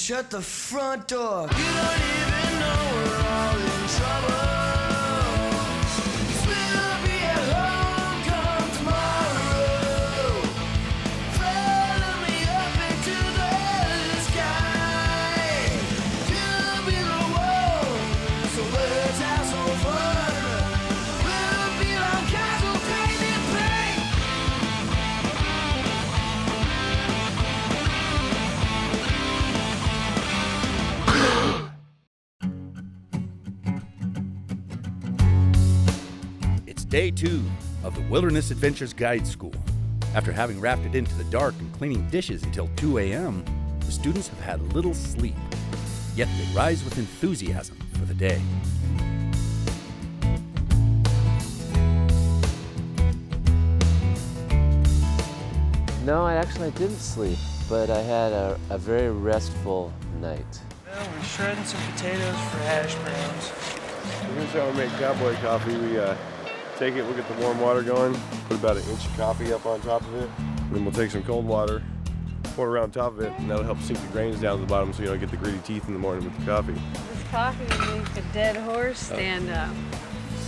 shut the front door. You don't even know we're all in trouble. We'll be at home come tomorrow. Follow me up into the sky. You'll be the one, so let's have some fun. We'll be on castle painted paint. It's day 2 of the Wilderness Adventures Guide School. After having rafted into the dark and cleaning dishes until 2 a.m., the students have had little sleep. Yet they rise with enthusiasm for the day. No, I didn't sleep, but I had a very restful night. Well, we're shredding some potatoes for hash browns. Here's how we make cowboy coffee. We take it, we'll get the warm water going, put about an inch of coffee up on top of it. And then we'll take some cold water, pour it around top of it, and that'll help sink the grains down to the bottom so you don't get the gritty teeth in the morning with the coffee. This coffee will make a dead horse stand up.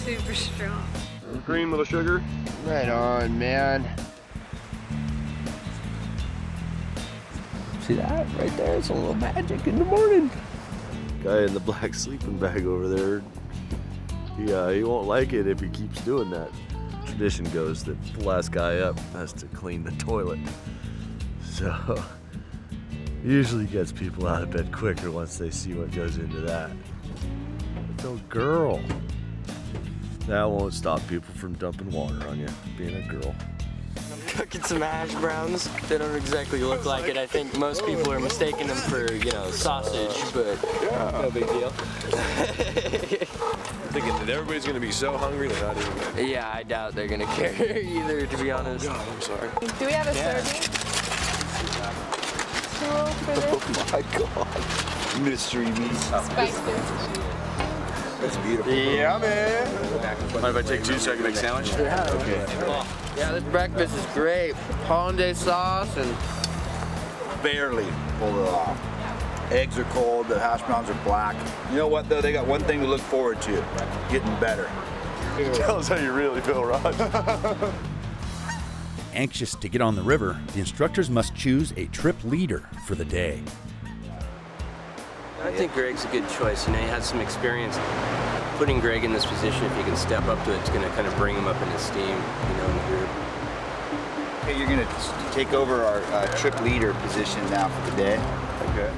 Super strong. Cream, little sugar. Right on, man. See that right there? It's a little magic in the morning. Guy in the black sleeping bag over there, he won't like it if he keeps doing that. Tradition goes that the last guy up has to clean the toilet. So, usually gets people out of bed quicker once they see what goes into that. But no girl. That won't stop people from dumping water on you, being a girl. Cooking some hash browns. They don't exactly look like it. I think most people are mistaking them for, sausage, but no big deal. Thinking that everybody's gonna be so hungry they're not even gonna. Yeah, I doubt they're gonna care either, to be honest. God, I'm sorry. Do we have a serving tool for this? Oh my God. Mystery meat. Spice this. That's beautiful. Yeah, man. Mind if I take 2 so I can make a sandwich? Yeah, okay. Yeah, this breakfast is great. Hollandaise sauce and Barely pulled it off. Eggs are cold, the hash browns are black. You know what though, they got one thing to look forward to, getting better. Tell us how you really feel, Rod. Anxious to get on the river, the instructors must choose a trip leader for the day. I think Greg's a good choice. He has some experience. Putting Greg in this position, if he can step up to it, it's going to kind of bring him up in esteem, in the group. Okay, you're gonna take over our trip leader position now for the day. Okay.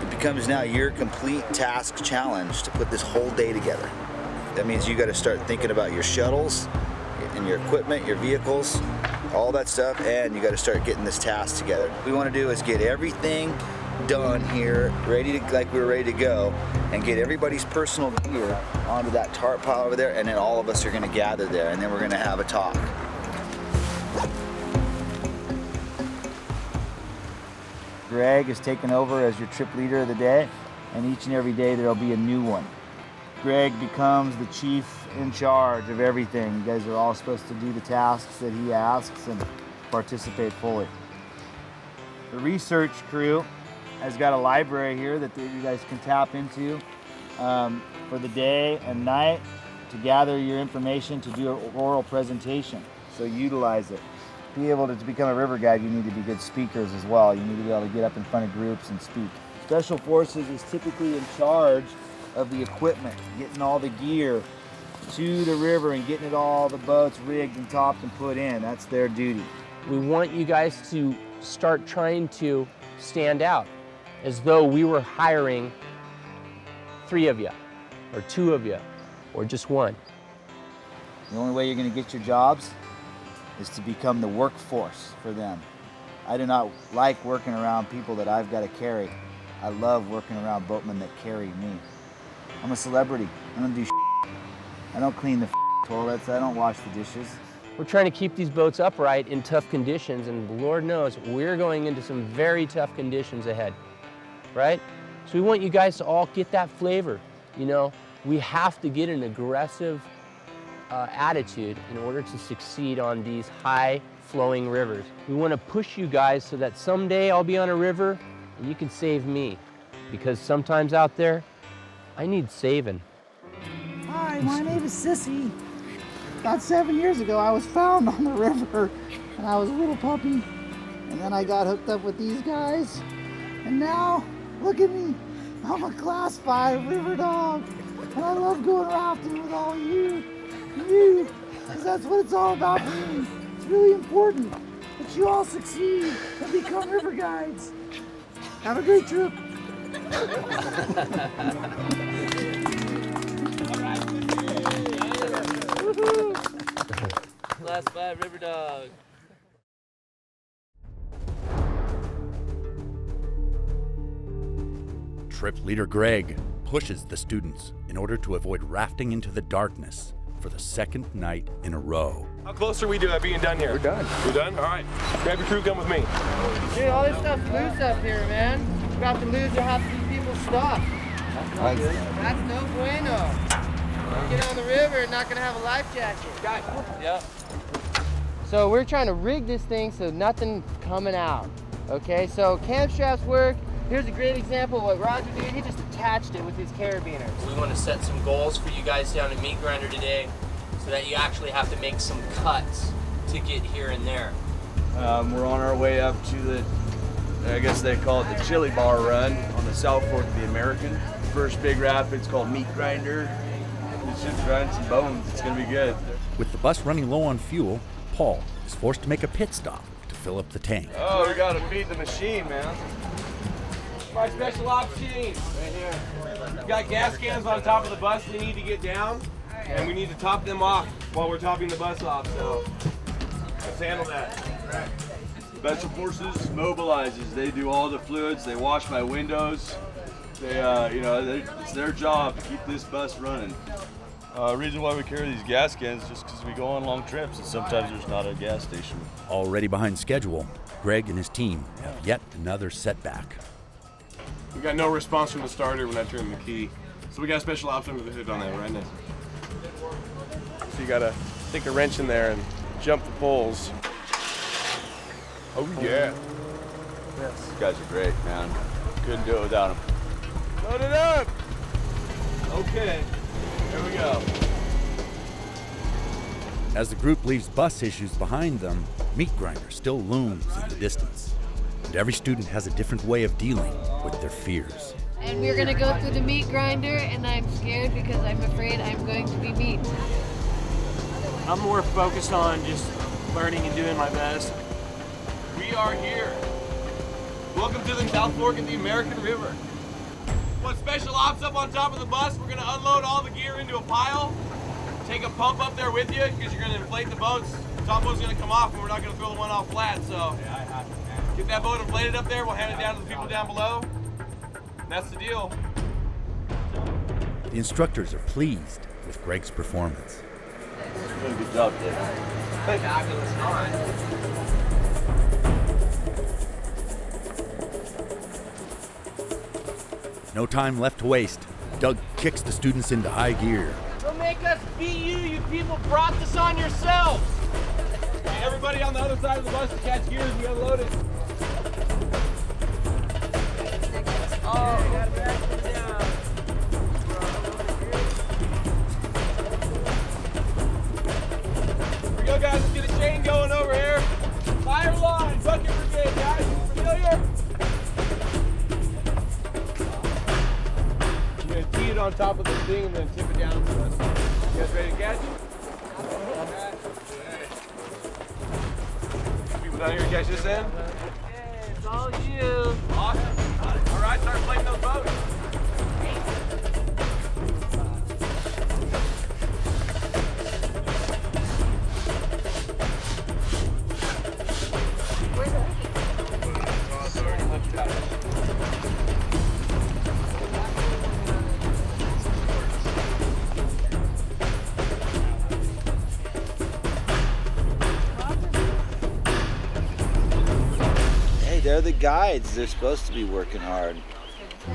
It becomes now your complete task challenge to put this whole day together. That means you gotta start thinking about your shuttles and your equipment, your vehicles, all that stuff, and you gotta start getting this task together. What we wanna do is get everything done here, like we were ready to go, and get everybody's personal gear onto that tarp pile over there, and then all of us are gonna gather there, and then we're gonna have a talk. Greg is taking over as your trip leader of the day, and each and every day there'll be a new one. Greg becomes the chief in charge of everything. You guys are all supposed to do the tasks that he asks and participate fully. The research crew has got a library here that you guys can tap into for the day and night to gather your information to do an oral presentation. So utilize it. To be able to become a river guide, you need to be good speakers as well. You need to be able to get up in front of groups and speak. Special Forces is typically in charge of the equipment, getting all the gear to the river and getting all the boats rigged and topped and put in. That's their duty. We want you guys to start trying to stand out as though we were hiring 3 of you, or 2 of you, or just 1. The only way you're going to get your jobs is to become the workforce for them. I do not like working around people that I've got to carry. I love working around boatmen that carry me. I'm a celebrity. I don't do shit. I don't clean the toilets. I don't wash the dishes. We're trying to keep these boats upright in tough conditions, and Lord knows we're going into some very tough conditions ahead, right? So we want you guys to all get that flavor. We have to get an aggressive attitude in order to succeed on these high-flowing rivers. We want to push you guys so that someday I'll be on a river and you can save me, because sometimes out there, I need saving. Hi, my name is Sissy. About 7 years ago, I was found on the river, and I was a little puppy. And then I got hooked up with these guys. And now, look at me. I'm a class 5 river dog. And I love going rafting with all you. Because that's what it's all about for me. It's really important that you all succeed and become river guides. Have a great trip. Class 5 river dog. Trip leader Greg pushes the students in order to avoid rafting into the darkness for the second night in a row. How close are we to being done here? We're done. We're done? All right. Grab your crew, come with me. Dude, all this stuff's loose up here, man. We're about to lose half of these people's stuff. That's no bueno. Get on the river and not gonna have a life jacket. Yep. So we're trying to rig this thing so nothing's coming out. Okay, so cam straps work. Here's a great example of what Roger did. He just attached it with his carabiner. We want to set some goals for you guys down at Meat Grinder today so that you actually have to make some cuts to get here and there. We're on our way up to the, I guess they call it the Chili Bar Run on the South Fork of the American. First big rapid's called Meat Grinder. It's just grinding some bones. It's gonna be good. With the bus running low on fuel, Paul is forced to make a pit stop to fill up the tank. Oh, we gotta feed the machine, man. My special ops team. Right here. We've got gas cans on top of the bus we need to get down, and we need to top them off while we're topping the bus off, so let's handle that. Special Forces mobilizes. They do all the fluids. They wash my windows. They, it's their job to keep this bus running. Reason why we carry these gas cans is just because we go on long trips and sometimes there's not a gas station. Already behind schedule, Greg and his team have yet another setback. We got no response from the starter when I turned the key, so we got a special ops under the hood on that right now. So you gotta stick a wrench in there and jump the poles. Oh yeah. These guys are great, man. Couldn't do it without them. Load it up! Okay, here we go. As the group leaves bus issues behind them, Meat Grinder still looms in the distance. And every student has a different way of dealing with their fears. And we're gonna go through the meat grinder, and I'm scared because I'm afraid I'm going to be meat. I'm more focused on just learning and doing my best. We are here. Welcome to the South Fork of the American River. Want special ops up on top of the bus? We're gonna unload all the gear into a pile. Take a pump up there with you because you're gonna inflate the boats. The top boat's gonna come off and we're not gonna throw the one off flat, so. Get that boat inflated up there, we'll hand it down to the people down below. And that's the deal. The instructors are pleased with Greg's performance. Good job, Dave. Fabulous on. No time left to waste. Doug kicks the students into high gear. Don't make us beat you. You people brought this on yourselves. Hey, everybody on the other side of the bus to catch gear as we unload it. Oh, we gotta back it down. Here we go, guys. Let's get a chain going over here. Fire line, bucket brigade, guys. Familiar? You're gonna tee it on top of this thing and then tip it down to us. You guys ready to catch? People down here to catch this end? Hey, it's all you. Awesome. All right, start playing those boats. Hey, they're the guides. They're supposed to be working hard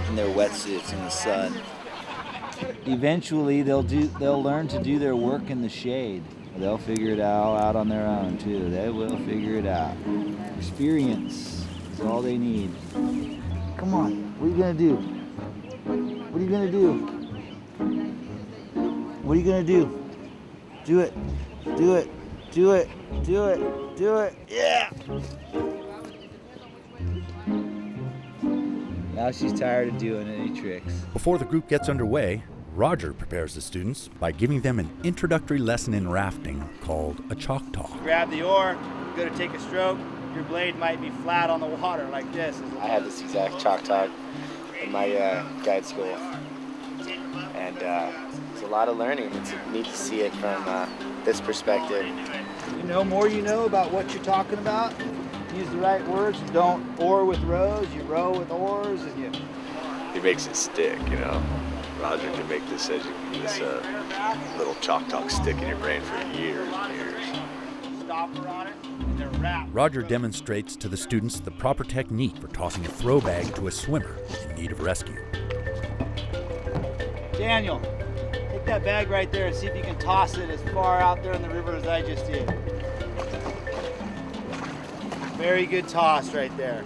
in their wetsuits in the sun. Eventually, they'll learn to do their work in the shade. They'll figure it out on their own too. They will figure it out. Experience is all they need. Come on. What are you gonna do? What are you gonna do? What are you gonna do? Do it. Do it. Do it. Do it. Do it. Yeah! Now she's tired of doing any tricks. Before the group gets underway, Roger prepares the students by giving them an introductory lesson in rafting called a Choctaw. Grab the oar, go to take a stroke. Your blade might be flat on the water like this. I had this exact Choctaw in my guide school, and it's a lot of learning. It's neat to see it from this perspective. You know, more you know about what you're talking about. Use the right words. Don't oar with rows. You row with oars, and you. He makes it stick, you know. Roger can make this little Choctaw stick in your brain for years and years. Stopper on it, and then wrap. Roger demonstrates to the students the proper technique for tossing a throw bag to a swimmer in need of rescue. Daniel, take that bag right there and see if you can toss it as far out there in the river as I just did. Very good toss right there.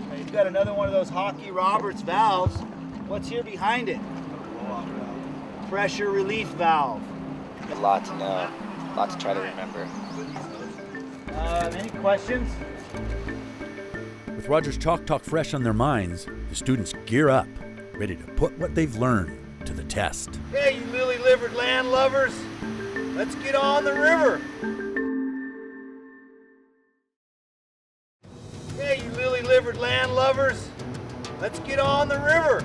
Now you've got another one of those Hockey Roberts valves. What's here behind it? Pressure relief valve. A lot to know, a lot to try to remember. Any questions? With Roger's Chalk Talk fresh on their minds, the students gear up, ready to put what they've learned to the test. Hey, you lily-livered land lovers, let's get on the river. Hey, you lily-livered land lovers, let's get on the river.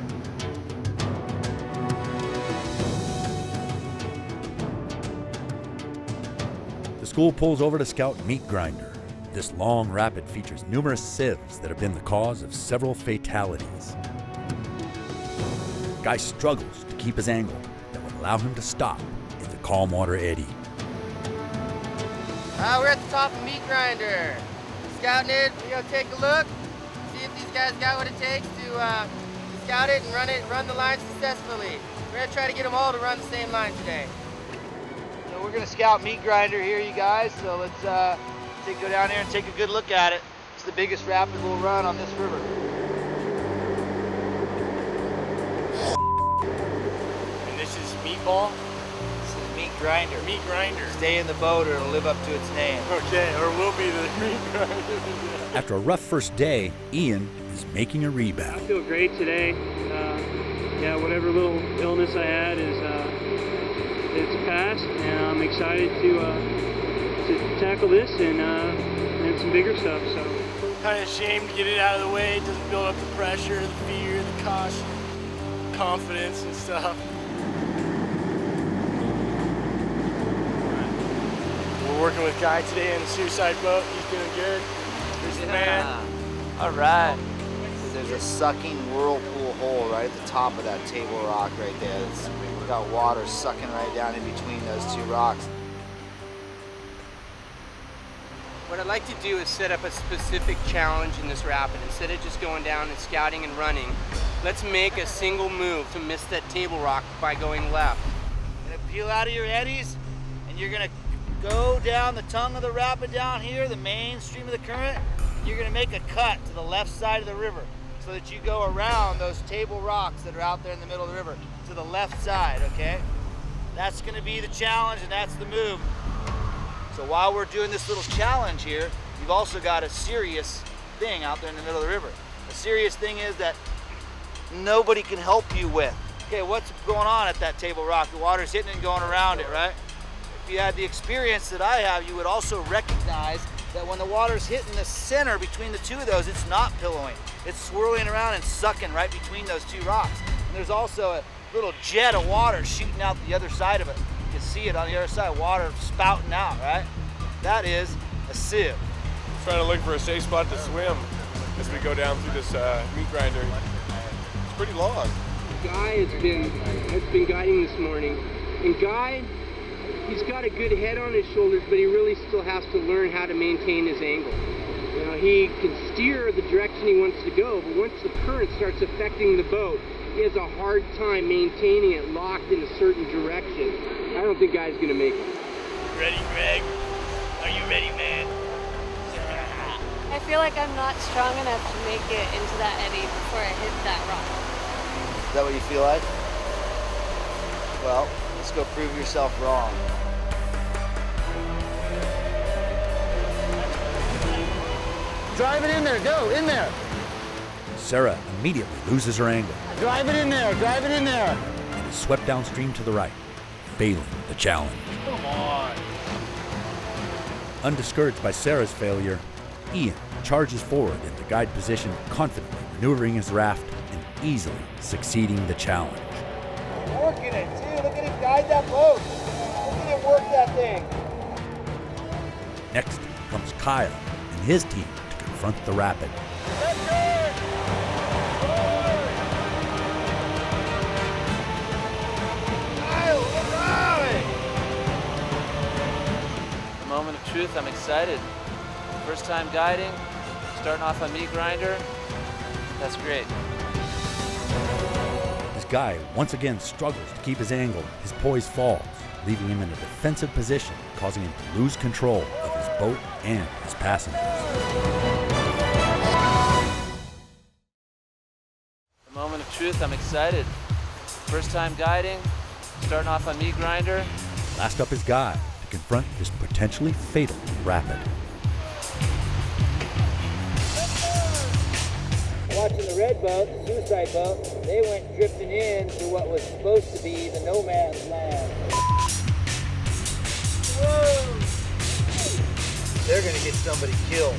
The school pulls over to scout Meat Grinder. This long rapid features numerous sieves that have been the cause of several fatalities. Guy struggles to keep his angle that would allow him to stop in the calm water eddy. We're at the top of Meat Grinder. Scouting it, we're gonna take a look, see if these guys got what it takes to scout it and run the line successfully. We're gonna try to get them all to run the same line today. So we're gonna scout Meat Grinder here, you guys. So let's go down there and take a good look at it. It's the biggest rapid we'll run on this river. And this is Meatball? This is Meat Grinder. Meat Grinder. Stay in the boat or it'll live up to its name. Okay, or we'll be the Meat Grinder. After a rough first day, Ian is making a I rebound. feel great today. Yeah, whatever little illness I had it's passed, and I'm excited to tackle this and some bigger stuff. So Kind of ashamed to get it out of the way. It doesn't build up the pressure, the fear, the caution, confidence and stuff. We're working with Guy today in the suicide boat. He's doing good. Here's the man. All right. There's a sucking whirlpool hole right at the top of that table rock right there. We've got water sucking right down in between those two rocks. What I'd like to do is set up a specific challenge in this rapid. Instead of just going down and scouting and running, let's make a single move to miss that table rock by going left. You're gonna peel out of your eddies and you're gonna go down the tongue of the rapid down here, the main stream of the current. You're gonna make a cut to the left side of the river so that you go around those table rocks that are out there in the middle of the river to the left side, okay? That's gonna be the challenge and that's the move. So while we're doing this little challenge here, you've also got a serious thing out there in the middle of the river. The serious thing is that nobody can help you with. Okay, what's going on at that table rock? The water's hitting and going around it, right? If you had the experience that I have, you would also recognize that when the water's hitting the center between the two of those, it's not pillowing. It's swirling around and sucking right between those two rocks. And there's also a little jet of water shooting out the other side of it. You can see it on the other side, water spouting out, right? That is a sieve. Trying to look for a safe spot to swim as we go down through this Meat Grinder. It's pretty long. Guy has been guiding this morning, and Guy, he's got a good head on his shoulders, but he really still has to learn how to maintain his angle. You know, he can steer the direction he wants to go, but once the current starts affecting the boat, he has a hard time maintaining it locked in a certain direction. I don't think Guy's gonna make it. Ready, Greg? Are you ready, man? I feel like I'm not strong enough to make it into that eddy before I hit that rock. Is that what you feel like? Well, let's go prove yourself wrong. Drive it in there, go, in there. Sarah immediately loses her angle Drive it in there, drive it in there. and is swept downstream to the right, failing the challenge. Come on. Undiscouraged by Sarah's failure, Ian charges forward into guide position, confidently maneuvering his raft and easily succeeding the challenge. Working it, too. Look at him guide that boat. Look at him work that thing. Next comes Kyle and his team to confront the rapid. Moment of truth, I'm excited. First time guiding, starting off on meat grinder. That's great. His guide once again struggles to keep his angle. His poise falls, leaving him in a defensive position, causing him to lose control of his boat and his passengers. Moment of truth, I'm excited. First time guiding, starting off on meat grinder. Last up is Guy to confront this potentially fatal rapid. Watching the red boat, the suicide boat, they went drifting into what was supposed to be the no man's land. Whoa! They're gonna get somebody killed.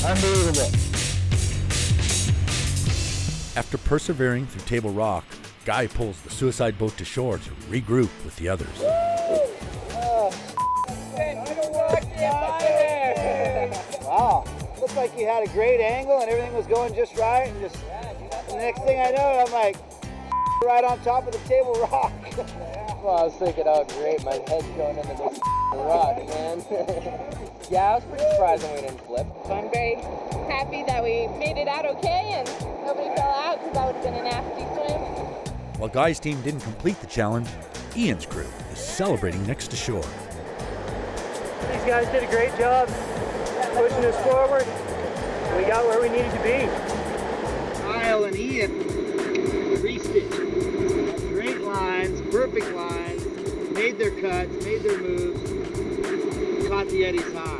Unbelievable. After persevering through Table Rock, Guy pulls the suicide boat to shore to regroup with the others. Wow, looks like you had a great angle and everything was going just right. And just the next thing I know, I'm like right on top of the Table Rock. Well, I was thinking, oh great, my head's going into this rock, man. Yeah, I was pretty surprised when we didn't flip. So I'm very happy that we made it out okay and nobody fell out because that would have been a nasty swim. While Guy's team didn't complete the challenge, Ian's crew is celebrating next to shore. These guys did a great job pushing us forward. We got where we needed to be. Kyle and Ian creased it. Great lines, perfect lines, made their cuts, made their moves, caught the eddies high.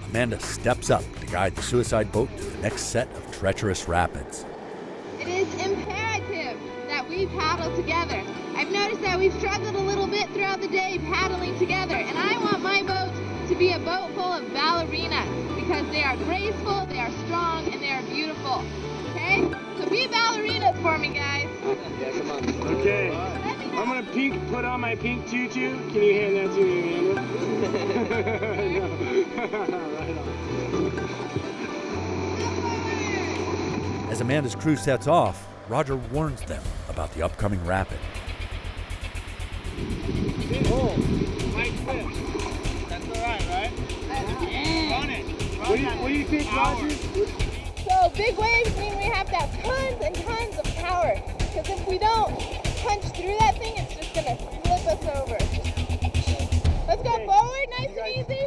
Amanda steps up to guide the suicide boat to the next set of treacherous rapids. It is imperative that we paddle together. I've noticed that we've struggled a little bit throughout the day paddling together, and I want my boat to be a boat full of ballerinas because they are graceful, they are strong, and they are beautiful. Okay? So be ballerinas for me, guys. Yeah, come on. Okay. I'm gonna put on my pink tutu. Can you hand that to me, Amanda? Right on. As Amanda's crew sets off, Roger warns them about the upcoming rapid. Big hole, tight flip. That's all right, right? Run it. What do you think, Roger? So big waves mean we have to have tons and tons of power. Because if we don't punch through that thing, it's just gonna flip us over. Let's go forward, nice and easy.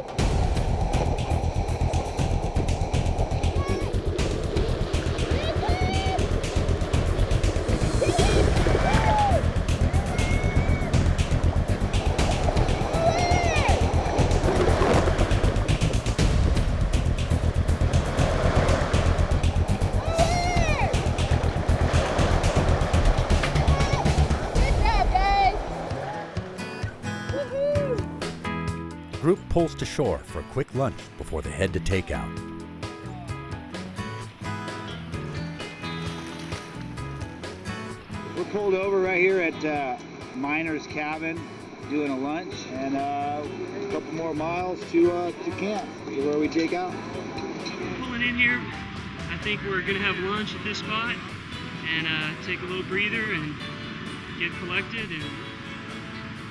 The group pulls to shore for a quick lunch before they head to takeout. We're pulled over right here at Miner's Cabin doing a lunch, and a couple more miles to camp, to where we take out. Pulling in here, I think we're gonna have lunch at this spot and take a little breather and get collected and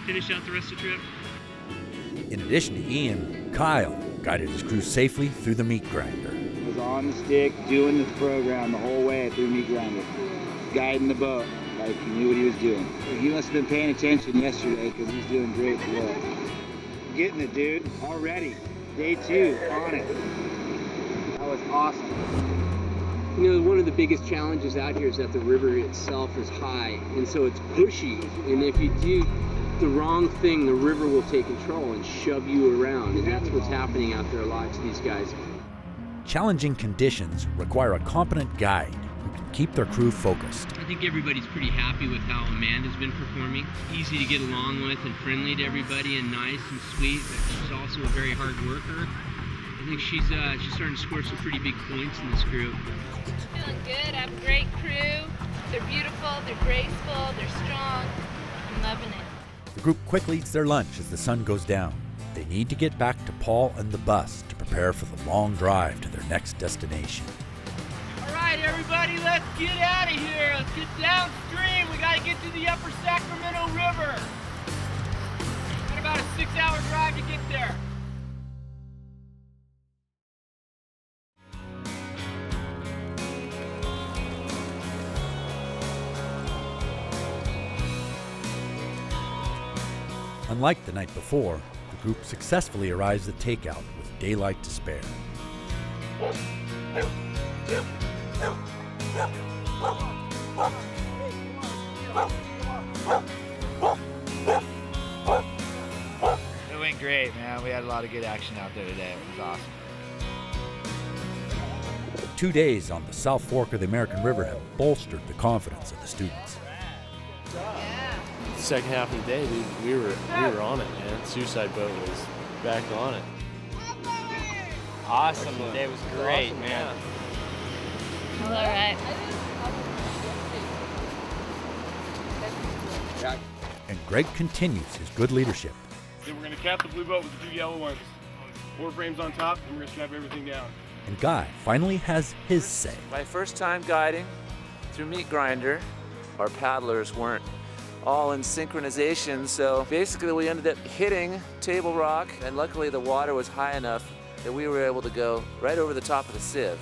finish out the rest of the trip. In addition to Ian, Kyle guided his crew safely through the meat grinder. Was on the stick doing the program the whole way through meat grinder. guiding the boat like he knew what he was doing. He must have been paying attention yesterday because he's doing great today. Getting it, dude. Already. Day 2 on it. That was awesome. You know, one of the biggest challenges out here is that the river itself is high, and so it's pushy. And if you do the wrong thing, the river will take control and shove you around. And that's what's happening out there a lot to these guys. Challenging conditions require a competent guide who can keep their crew focused. I think everybody's pretty happy with how Amanda's been performing. Easy to get along with and friendly to everybody and nice and sweet, but she's also a very hard worker. I think she's starting to score some pretty big points in this group. Feeling good. I have a great crew. They're beautiful, they're graceful, they're strong. I'm loving it. The group quickly eats their lunch as the sun goes down. They need to get back to Paul and the bus to prepare for the long drive to their next destination. All right, everybody, let's get out of here. Let's get downstream. We got to get to the upper Sacramento River. Got about a 6-hour drive to get there. Unlike the night before, the group successfully arrives at takeout with daylight to spare. It went great, man. We had a lot of good action out there today. It was awesome. 2 days on the South Fork of the American River have bolstered the confidence of the students. Second half of the day, dude, we were on it, man. Suicide boat was back on it. Awesome. The day was great, awesome, man. All right. And Greg continues his good leadership. Then we're going to cap the blue boat with the 2 yellow ones. 4 frames on top, and we're going to strap everything down. And Guy finally has his say. My first time guiding through Meat Grinder, our paddlers weren't all in synchronization, so basically we ended up hitting Table Rock, and luckily the water was high enough that we were able to go right over the top of the sieve.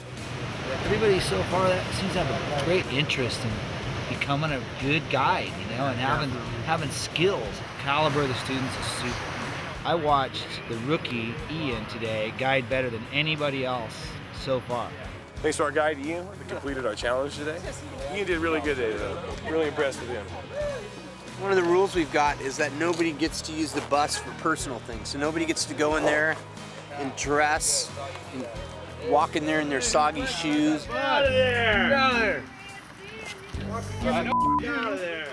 Everybody so far that seems to have a great interest in becoming a good guide, you know, and having skills. Caliber of the students is super. I watched the rookie Ian today guide better than anybody else so far. Thanks to our guide Ian, we completed our challenge today. Ian did really good today, though. Really impressed with him. One of the rules we've got is that nobody gets to use the bus for personal things. So nobody gets to go in there and dress and walk in there in their soggy shoes. Get out of there! Get out of there! Get out of there!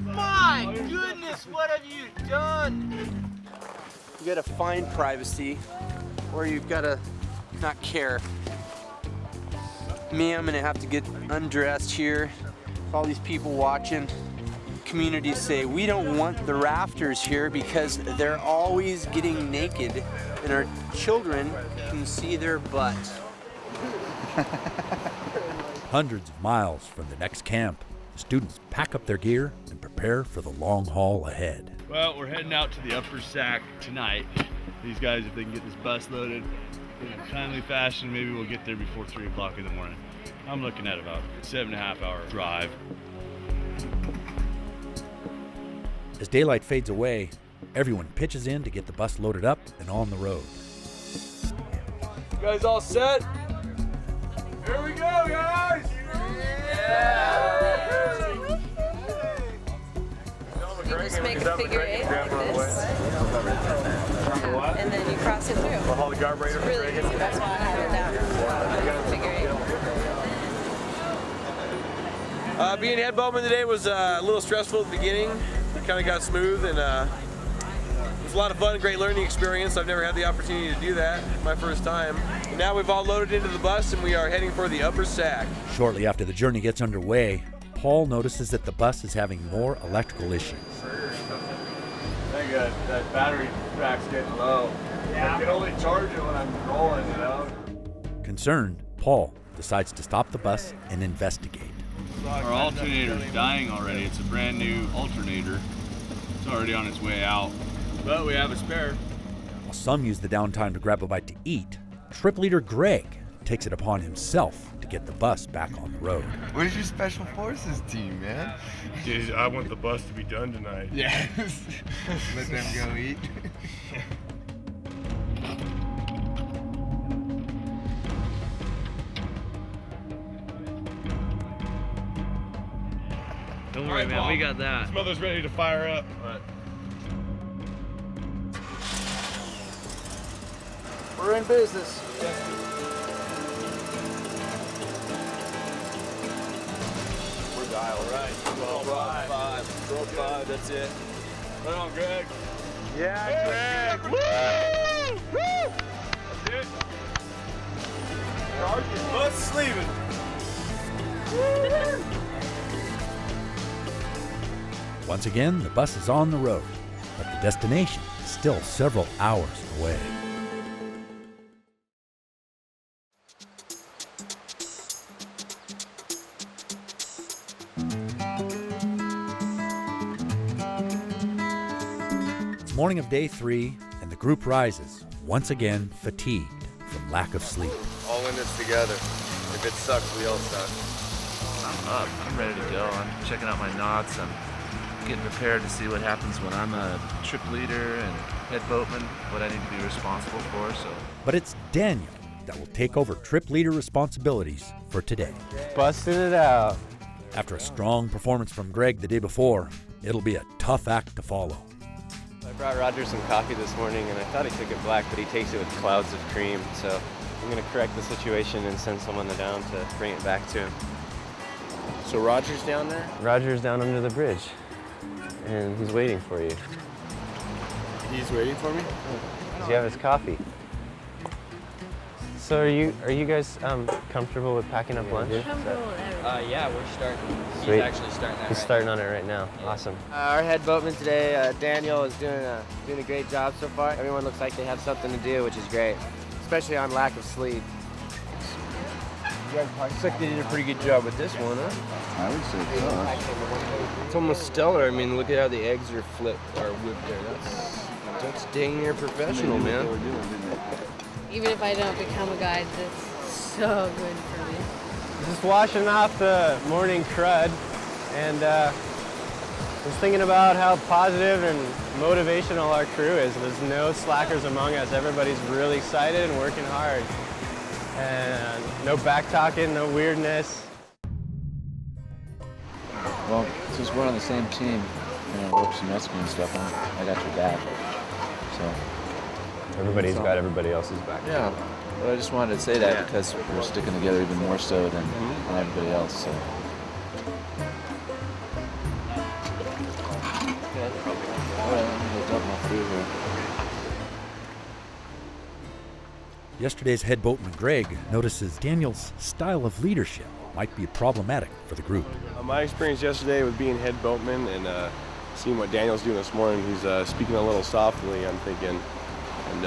My goodness, what have you done? You gotta find privacy, or you've gotta not care. Me, I'm gonna have to get undressed here. All these people watching. Communities say we don't want the rafters here because they're always getting naked and our children can see their butts. Hundreds of miles from the next camp, the students pack up their gear and prepare for the long haul ahead. Well, we're heading out to the upper Sac tonight. These guys, if they can get this bus loaded in a timely fashion, maybe we'll get there before 3 o'clock in the morning. I'm looking at about a 7.5 hour drive. As daylight fades away, everyone pitches in to get the bus loaded up and on the road. You guys all set? Here we go, guys! You just make a figure 8 like this, and then you cross it through. We'll hold the carburetor. It's really easy. That's why I have it down. Figure 8. Being head boatman today was a little stressful at the beginning. It kind of got smooth, and it was a lot of fun, great learning experience. I've never had the opportunity to do that, my first time. And now we've all loaded into the bus and we are heading for the upper Sac. Shortly after the journey gets underway, Paul notices that the bus is having more electrical issues. I think that battery pack's getting low. I can only charge it when I'm rolling, you know? Concerned, Paul decides to stop the bus and investigate. Our alternator's dying already. It's a brand new alternator. It's already on its way out, but we have a spare. While some use the downtime to grab a bite to eat, trip leader Greg takes it upon himself to get the bus back on the road. Where's your special forces team, man? Dude, I want the bus to be done tonight. Yes. Let them go eat. Don't worry, man. We got that. This mother's ready to fire up. All right. We're in business. We're dialed. Right. 12-5. 12-5. That's it. Right on, Greg. Yeah, Greg. Woo! Woo! That's it. Bus is leaving. Once again, the bus is on the road, but the destination is still several hours away. It's morning of day 3, and the group rises, once again fatigued from lack of sleep. All in this together. If it sucks, we all suck. I'm up. I'm ready to go. I'm checking out my knots. I'm getting prepared to see what happens when I'm a trip leader and head boatman, what I need to be responsible for. But it's Daniel that will take over trip leader responsibilities for today. Busting it out. After a strong performance from Greg the day before, it'll be a tough act to follow. I brought Roger some coffee this morning, and I thought he took it black, but he takes it with clouds of cream. So I'm going to correct the situation and send someone down to bring it back to him. So Roger's down there? Roger's down under the bridge, and he's waiting for you. He's waiting for me? Does he have his coffee? So are you guys comfortable with packing up lunch? Yeah, we're starting. Sweet. He's actually starting that. He's starting on it right now. Yeah. Awesome. Our head boatman today, Daniel, is doing a great job so far. Everyone looks like they have something to do, which is great, especially on lack of sleep. Looks like they did a pretty good job with this one, huh? I would say so. It's almost stellar. I mean, look at how the eggs are whipped there. That's dang near professional, man. Even if I don't become a guide, that's so good for me. Just washing off the morning crud, and just thinking about how positive and motivational our crew is. There's no slackers among us. Everybody's really excited and working hard. And no back talking, no weirdness. Well, since we're on the same team, ropes and rescue and stuff, I got your back. So everybody's got everybody else's back. Yeah, but I just wanted to say that because we're sticking together even more so than everybody else. So. All right, I'm gonna dump my food here. Yesterday's head boatman Greg notices Daniel's style of leadership might be problematic for the group. My experience yesterday with being head boatman and seeing what Daniel's doing this morning, he's speaking a little softly, I'm thinking, and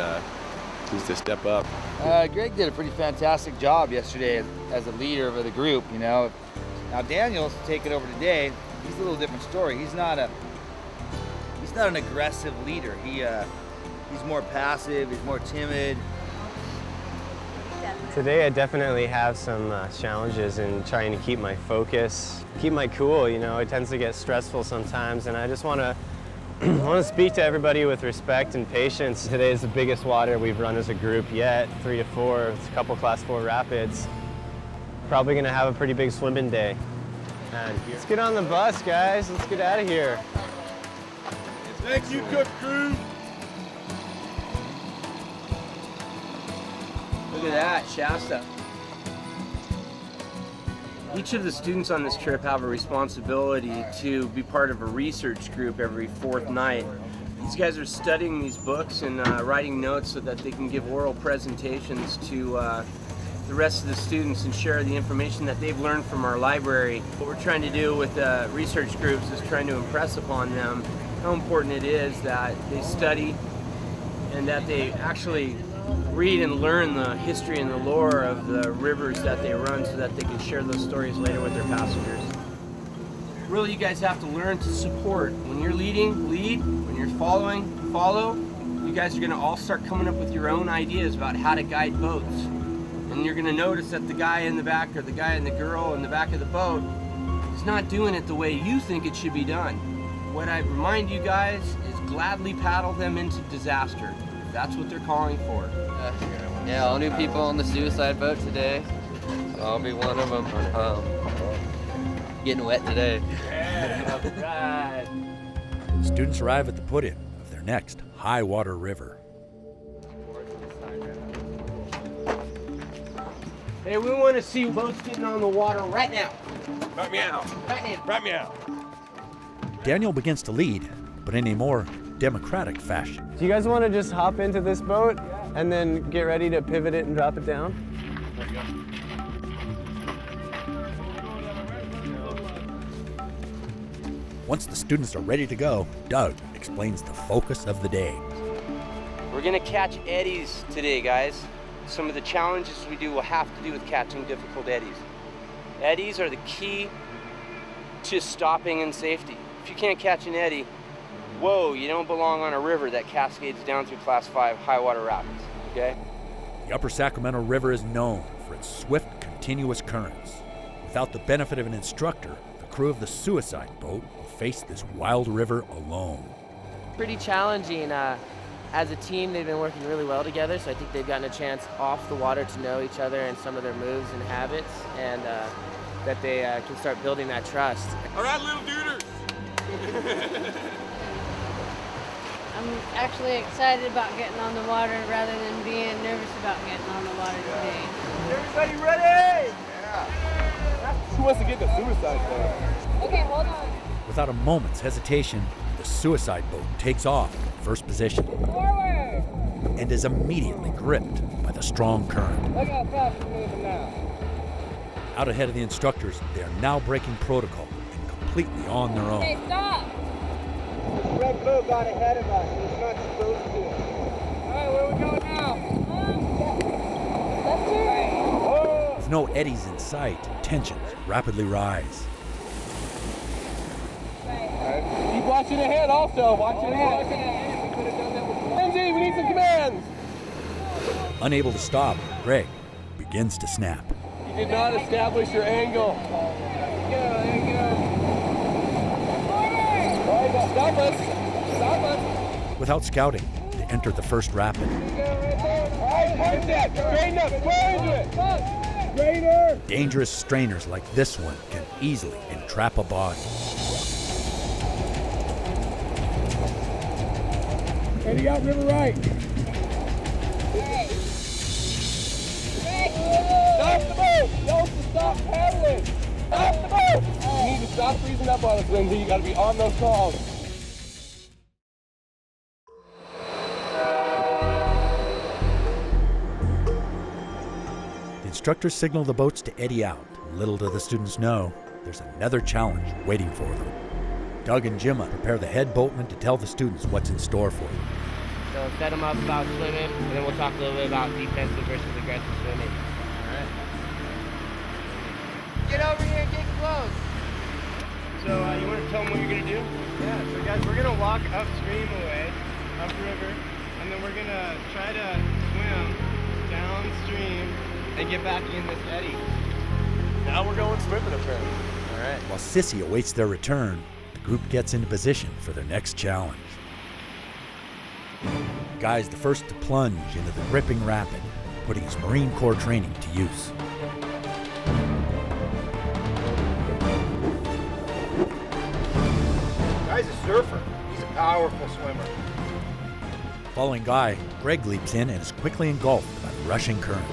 needs to step up. Greg did a pretty fantastic job yesterday as a leader of the group, Now Daniel's taking over today. He's a little different story. He's not an aggressive leader. He's more passive, he's more timid. Today I definitely have some challenges in trying to keep my focus, keep my cool. It tends to get stressful sometimes, and I just want to speak to everybody with respect and patience. Today is the biggest water we've run as a group yet, 3 to 4, it's a couple class 4 rapids. Probably gonna have a pretty big swimming day. And let's get on the bus, guys. Let's get out of here. Thank you, cook crew. Look at that, Shasta. Each of the students on this trip have a responsibility to be part of a research group every 4th night. These guys are studying these books and writing notes so that they can give oral presentations to the rest of the students and share the information that they've learned from our library. What we're trying to do with research groups is trying to impress upon them how important it is that they study and that they actually read and learn the history and the lore of the rivers that they run so that they can share those stories later with their passengers. Really, you guys have to learn to support. When you're leading, lead. When you're following, follow. You guys are going to all start coming up with your own ideas about how to guide boats. And you're gonna notice that the guy in the back or the guy and the girl in the back of the boat is not doing it the way you think it should be done. What I remind you guys is gladly paddle them into disaster. That's what they're calling for. Yeah, all new people on the suicide boat today. So I'll be one of them. Getting wet today. Right. Students arrive at the put-in of their next Highwater River. Hey, we want to see boats getting on the water right now. Right meow. Right now. Right meow. Daniel begins to lead, but in a more democratic fashion. Do you guys want to just hop into this boat and then get ready to pivot it and drop it down? There you go. Once the students are ready to go, Doug explains the focus of the day. We're gonna catch eddies today, guys. Some of the challenges we do will have to do with catching difficult eddies. Eddies are the key to stopping in safety. If you can't catch an eddy, whoa, you don't belong on a river that cascades down through Class 5 high water rapids, okay? The Upper Sacramento River is known for its swift, continuous currents. Without the benefit of an instructor, the crew of the suicide boat will face this wild river alone. Pretty challenging. As a team, they've been working really well together, so I think they've gotten a chance off the water to know each other and some of their moves and habits, and that they can start building that trust. All right, little duders. I'm actually excited about getting on the water rather than being nervous about getting on the water today. Everybody ready? Yeah. Who wants to get the suicide boat? Okay, hold on. Without a moment's hesitation, the suicide boat takes off in first position Forward! and is immediately gripped by the strong current. Look how fast we're moving now. Out ahead of the instructors, they are now breaking protocol and completely on their own. Hey, stop! This red boat got ahead of us. It's not supposed to. All right, where we going now? Left turn. With no eddies in sight, tensions rapidly rise. Keep watching ahead also. Watching ahead. Lindsay, we need some commands. Unable to stop, Greg begins to snap. You did not establish your angle. There you go. All right, stop us. Stop us. Without scouting, they enter the first rapid. All right, punch that. Straighten up. Square into it. Strainer. Dangerous strainers like this one can easily entrap a body. Heading out river right. Stop the boat! Don't stop paddling! Stop the boat! You need to stop freezing up on us, Lindsay. You gotta be on those calls. The instructors signal the boats to eddy out. Little do the students know, there's another challenge waiting for them. Doug and Jimma prepare the head boatman to tell the students what's in store for them. So set them up about swimming, and then we'll talk a little bit about defensive versus aggressive swimming. All right. Get over here and get close. So you want to tell them what you're going to do? Yeah, so guys, we're going to walk upstream away, upriver, and then we're going to try to swim downstream and get back in this eddy. Now we're going swimming apparently. All right. While Sissy awaits their return, the group gets into position for their next challenge. Guy's the first to plunge into the gripping rapid, putting his Marine Corps training to use. Guy's a surfer. He's a powerful swimmer. Following Guy, Greg leaps in and is quickly engulfed by the rushing current.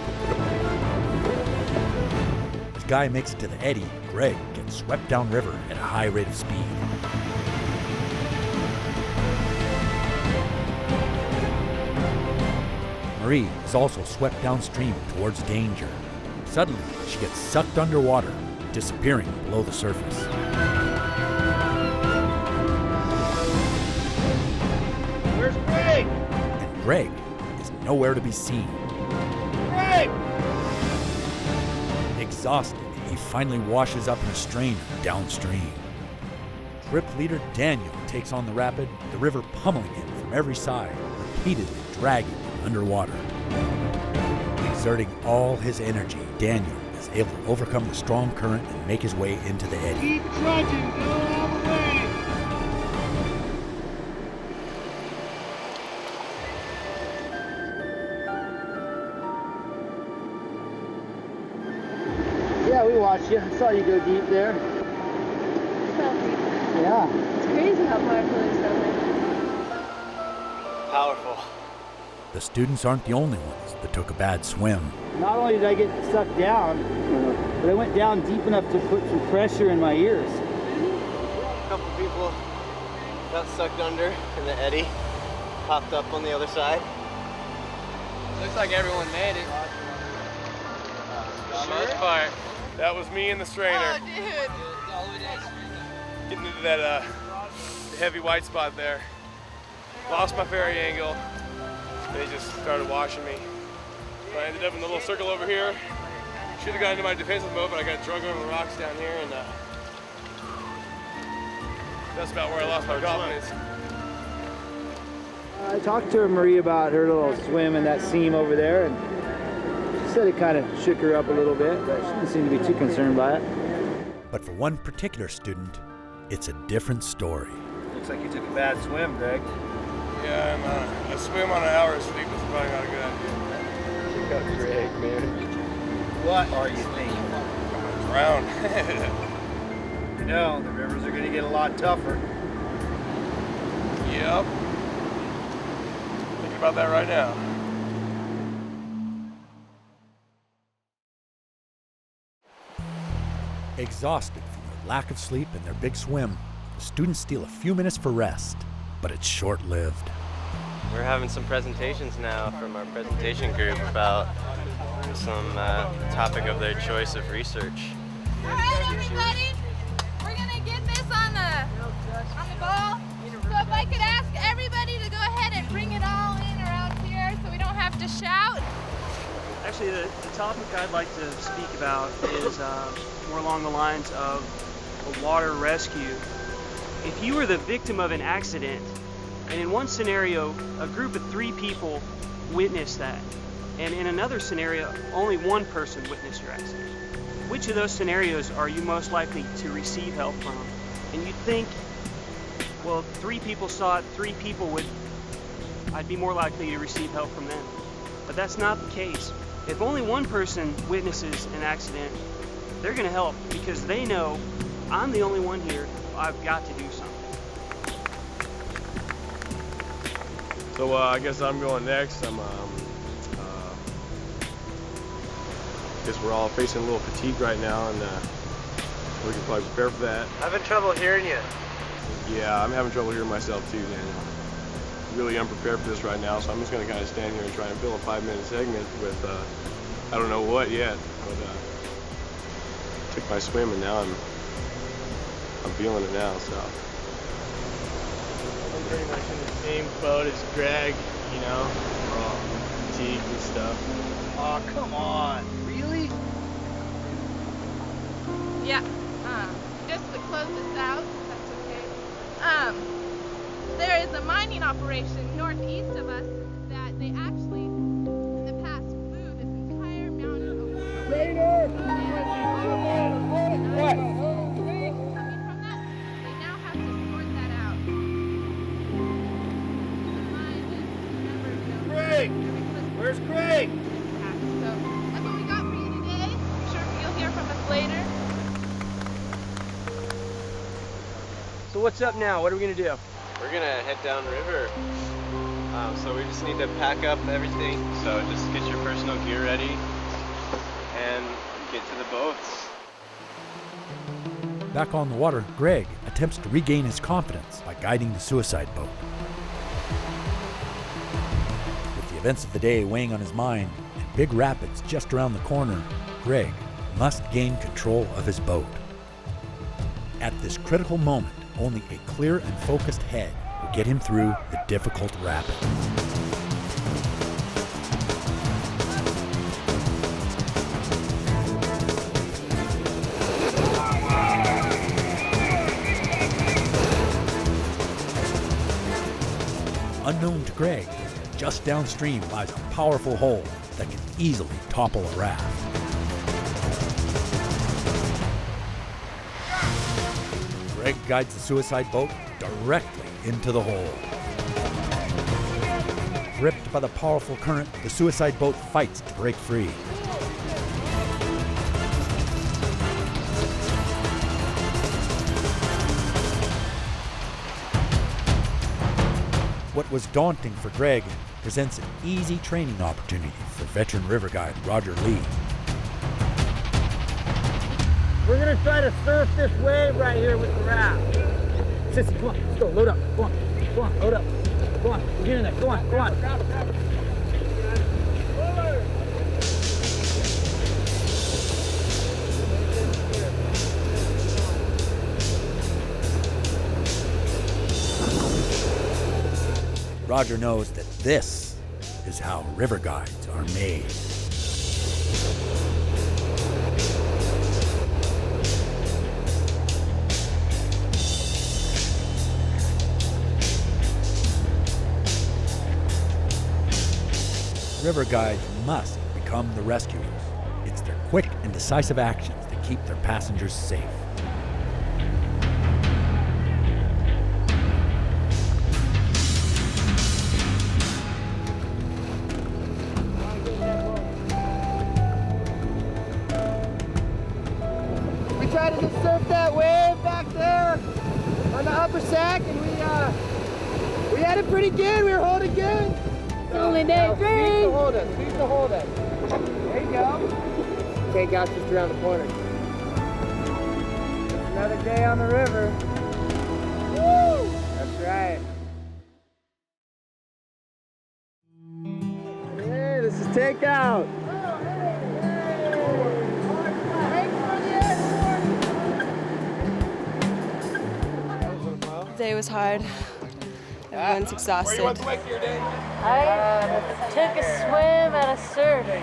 As Guy makes it to the eddy, Greg gets swept downriver at a high rate of speed. Marie is also swept downstream towards danger. Suddenly, she gets sucked underwater, disappearing below the surface. Where's Greg? And Greg is nowhere to be seen. Greg! Exhausted, he finally washes up in a strainer downstream. Trip leader Daniel takes on the rapid, the river pummeling him from every side, repeatedly dragging him underwater. Exerting all his energy, Daniel is able to overcome the strong current and make his way into the eddy. Keep trudging, go all the way. Yeah, we watched you. I saw you go deep there. Yeah. It's crazy how powerful it is down there. Powerful. The students aren't the only ones that took a bad swim. Not only did I get sucked down, but I went down deep enough to put some pressure in my ears. A couple people got sucked under in the eddy, popped up on the other side. Looks like everyone made it. For the most part. That was me and the strainer. Oh, dude. Getting into that heavy white spot there. Lost my ferry angle. They just started washing me. So I ended up in the little circle over here. Should have got into my defensive mode, but I got drug over the rocks down here, and that's about where I lost my confidence. I talked to Marie about her little swim in that seam over there, and she said it kind of shook her up a little bit, but she didn't seem to be too concerned by it. But for one particular student, it's a different story. Looks like you took a bad swim, Greg. Yeah, and a swim on an hour of sleep is probably not a good idea. Check out Greg, man. What are you thinking? Drown. You know, the rivers are going to get a lot tougher. Yep. Thinking about that right now. Exhausted from their lack of sleep and their big swim, the students steal a few minutes for rest, but it's short-lived. We're having some presentations now from our presentation group about some topic of their choice of research. All right, everybody, we're gonna get this on the ball. So if I could ask everybody to go ahead and bring it all in around here so we don't have to shout. Actually, the topic I'd like to speak about is more along the lines of a water rescue. If you were the victim of an accident, and in one scenario, a group of 3 people witnessed that, and in another scenario, only one person witnessed your accident, which of those scenarios are you most likely to receive help from? And you'd think, well, 3 people saw it, 3 people I'd be more likely to receive help from them. But that's not the case. If only one person witnesses an accident, they're gonna help because they know I'm the only one here, I've got to do something. So I guess I'm going next. I guess we're all facing a little fatigue right now, and we can probably prepare for that. Having trouble hearing you. Yeah, I'm having trouble hearing myself too, Daniel. Really unprepared for this right now, so I'm just going to kind of stand here and try and fill a 5-minute segment with I don't know what yet, but took my swim and now I'm feeling it now. So I'm pretty much in the same boat as Greg, you know, fatigue and stuff. Oh, come on, really? Yeah, just to close this out, if that's okay. There is a mining operation northeast of us that they actually, in the past, blew this entire mountain of water. Later! What? Coming from that, they now have to sort that out. Greg! Where's Greg? So that's what we got for you today. I'm sure you'll hear from us later. So what's up now? What are we gonna do? We're gonna head downriver. So we just need to pack up everything. So just get your personal gear ready and get to the boats. Back on the water, Greg attempts to regain his confidence by guiding the suicide boat. With the events of the day weighing on his mind and big rapids just around the corner, Greg must gain control of his boat. At this critical moment, only a clear and focused head will get him through the difficult rapids. Unknown to Greg, just downstream lies a powerful hole that can easily topple a raft. Greg guides the suicide boat directly into the hole. Gripped by the powerful current, the suicide boat fights to break free. What was daunting for Greg presents an easy training opportunity for veteran river guide Roger Lee. We're gonna try to surf this wave right here with the raft. Sissy, come on, let's go, load up, come on, load up. Come on, get in there, come on. Roger knows that this is how river guides are made. River guides must become the rescuers. It's their quick and decisive actions that keep their passengers safe. We tried to just surf that wave back there on the upper sack, and we had it pretty good. We were holding good. Only day three. Squeeze to hold it. There you go. Take out just around the corner. It's another day on the river. Woo! That's right. Hey, this is takeout. The day was hard. Everyone's exhausted. I took a swim at a surf. It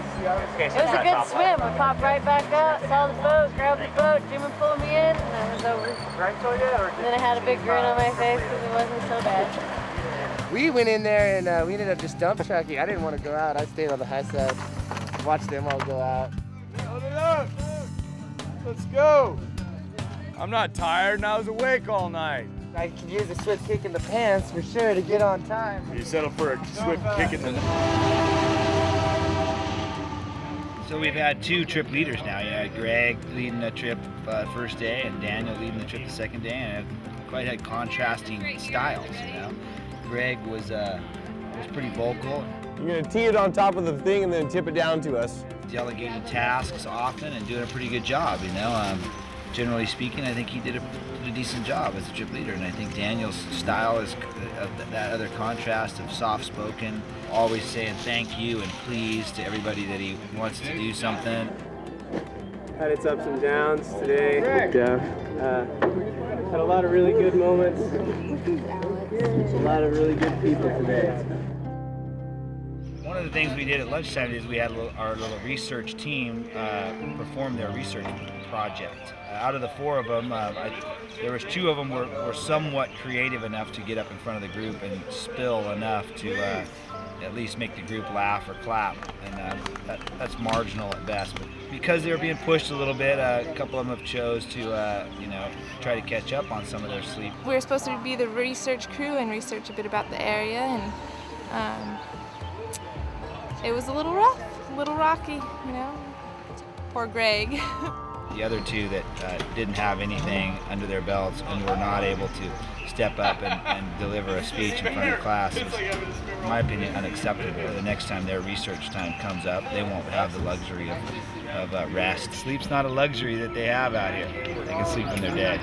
was a good swim. I popped right back up, saw the boat, grabbed the boat, Jimmy pulled me in, and I was over. And then I had a big grin on my face because it wasn't so bad. We went in there and we ended up just dump trucking. I didn't want to go out. I stayed on the high side. Watched them all go out. Hold it up. Let's go. I'm not tired and I was awake all night. I could use a swift kick in the pants for sure to get on time. You settle for a swift kick in the... So we've had two trip leaders now. You had Greg leading the trip first day and Daniel leading the trip the second day, and it quite had contrasting styles, you know. Greg was pretty vocal. You're gonna tee it on top of the thing and then tip it down to us. Delegating tasks often and doing a pretty good job, you know. Generally speaking, I think he did a decent job as a trip leader, and I think Daniel's style is that other contrast of soft-spoken, always saying thank you and please to everybody that he wants to do something. Had its ups and downs today. Had a lot of really good moments. A lot of really good people today. One of the things we did at lunchtime is we had our little research team perform their research project. Out of the four of them, there was two of them were somewhat creative enough to get up in front of the group and spill enough to at least make the group laugh or clap, and that's marginal at best. But because they were being pushed a little bit, a couple of them have chose to try to catch up on some of their sleep. We were supposed to be the research crew and research a bit about the area, and it was a little rough, a little rocky, you know. Poor Greg. The other two that didn't have anything under their belts and were not able to step up and deliver a speech in front of class was, in my opinion, unacceptable. The next time their research time comes up, they won't have the luxury of rest. Sleep's not a luxury that they have out here. They can sleep when they're dead.